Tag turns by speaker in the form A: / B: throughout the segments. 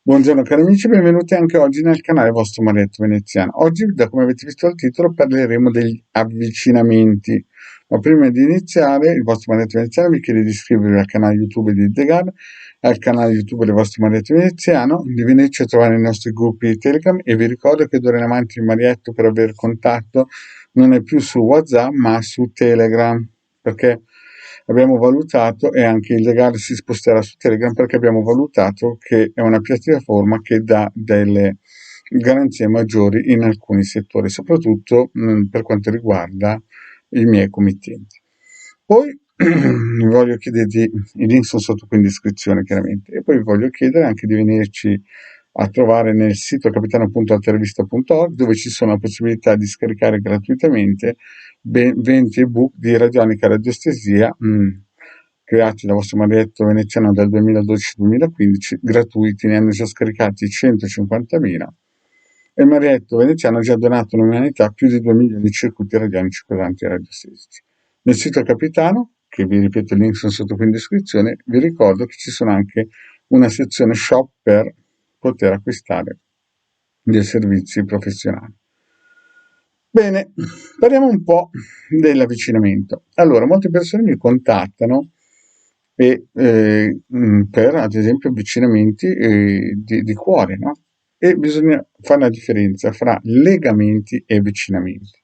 A: Buongiorno cari amici, benvenuti anche oggi nel canale vostro Marietto Veneziano. Oggi, da come avete visto dal titolo, parleremo degli avvicinamenti. Ma prima di iniziare, il vostro Marietto Veneziano vi chiede di iscrivervi al canale YouTube di Degar, al canale YouTube del vostro Marietto Veneziano, di venirci a trovare nei nostri gruppi di Telegram e vi ricordo che d'ora in avanti il Marietto per avere contatto non è più su WhatsApp ma su Telegram, perché abbiamo valutato, e anche il legale si sposterà su Telegram perché abbiamo valutato che è una piattaforma che dà delle garanzie maggiori in alcuni settori, soprattutto per quanto riguarda i miei committenti. Poi vi voglio chiedere i link sono sotto qui in descrizione chiaramente, e poi vi voglio chiedere anche di venirci a trovare nel sito capitano.altervista.org, dove ci sono la possibilità di scaricare gratuitamente 20 ebook di radionica radiostesia creati da vostro Marietto Veneziano dal 2012-2015, gratuiti, ne hanno già scaricati 150.000 e Marietto Veneziano ha già donato all'umanità più di 2 milioni di circuiti radionici pesanti radiostesici. Nel sito Capitano, che vi ripeto il link sono sotto qui in descrizione, vi ricordo che ci sono anche una sezione shop per poter acquistare dei servizi professionali. Bene, parliamo un po' dell'avvicinamento. Allora, molte persone mi contattano per, ad esempio, avvicinamenti di cuore, no? E bisogna fare la differenza fra legamenti e avvicinamenti.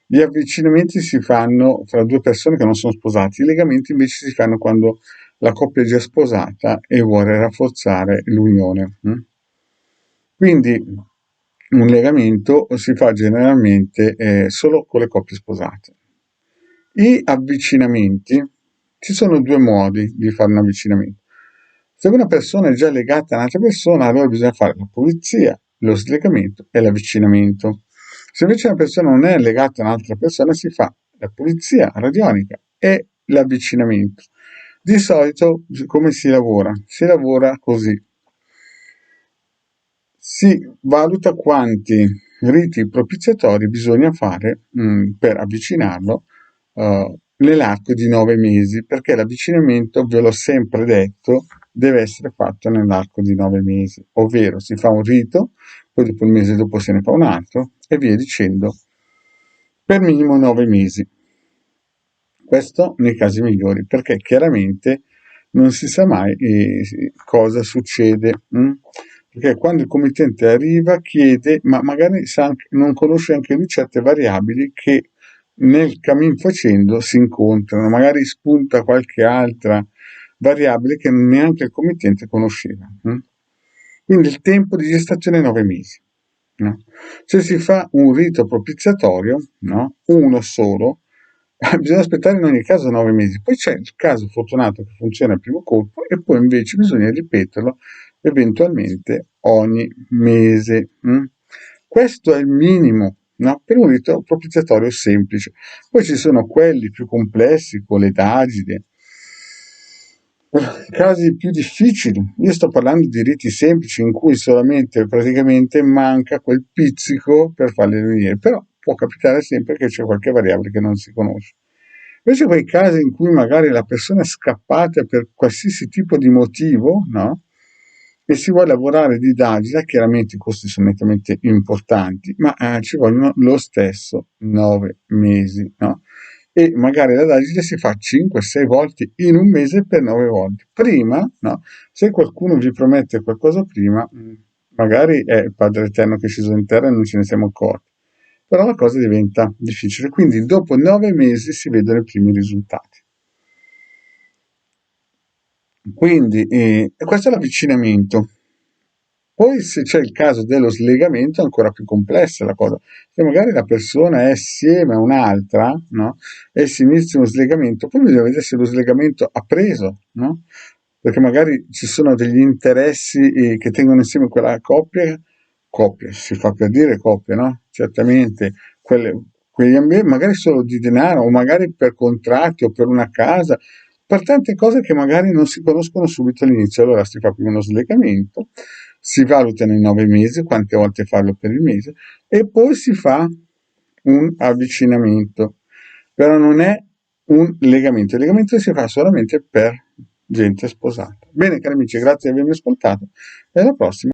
A: Gli avvicinamenti si fanno fra due persone che non sono sposate, i legamenti invece si fanno quando la coppia è già sposata e vuole rafforzare l'unione. Quindi un legamento si fa generalmente solo con le coppie sposate. I avvicinamenti, ci sono due modi di fare un avvicinamento. Se una persona è già legata a un'altra persona, allora bisogna fare la pulizia, lo slegamento e l'avvicinamento. Se invece una persona non è legata a un'altra persona, si fa la pulizia radionica e l'avvicinamento. Di solito come si lavora? Si lavora così. Si valuta quanti riti propiziatori bisogna fare per avvicinarlo nell'arco di 9 mesi, perché l'avvicinamento, ve l'ho sempre detto, deve essere fatto nell'arco di 9 mesi, ovvero si fa un rito, poi dopo il mese dopo se ne fa un altro e via dicendo, per minimo 9 mesi. Questo nei casi migliori, perché chiaramente non si sa mai cosa succede. Perché quando il committente arriva chiede, ma magari non conosce anche lui certe variabili che nel cammin facendo si incontrano, magari spunta qualche altra variabile che neanche il committente conosceva. Quindi il tempo di gestazione è 9 mesi. No? Se si fa un rito propiziatorio, no? Uno solo, bisogna aspettare in ogni caso 9 mesi. Poi c'è il caso fortunato che funziona al primo colpo e poi invece bisogna ripeterlo eventualmente ogni mese. Questo è il minimo, no? Per un rito propiziatorio semplice. Poi ci sono quelli più complessi, con le dagide, casi più difficili. Io sto parlando di riti semplici in cui solamente praticamente manca quel pizzico per farli venire, però può capitare sempre che c'è qualche variabile che non si conosce. Invece quei casi in cui magari la persona è scappata per qualsiasi tipo di motivo, no? E si vuole lavorare di dagida, chiaramente i costi sono nettamente importanti, ma ci vogliono lo stesso 9 mesi, no? E magari la dagida si fa 5-6 volte in un mese per 9 volte. Prima, no? Se qualcuno vi promette qualcosa prima, magari è il Padre Eterno che è sceso in terra e non ce ne siamo accorti. Però la cosa diventa difficile. Quindi dopo 9 mesi si vedono i primi risultati. Quindi questo è l'avvicinamento. Poi se c'è il caso dello slegamento è ancora più complessa la cosa. Se magari la persona è assieme a un'altra, no? E si inizia uno slegamento, poi bisogna vedere se lo slegamento ha preso, no? Perché magari ci sono degli interessi che tengono insieme quella coppia, si fa per dire coppia, no? Certamente quegli ambienti, magari solo di denaro, o magari per contratti o per una casa, per tante cose che magari non si conoscono subito all'inizio. Allora si fa prima uno slegamento, si valutano i 9 mesi, quante volte farlo per il mese, e poi si fa un avvicinamento. Però non è un legamento, il legamento si fa solamente per gente sposata. Bene cari amici, grazie di avermi ascoltato e alla prossima.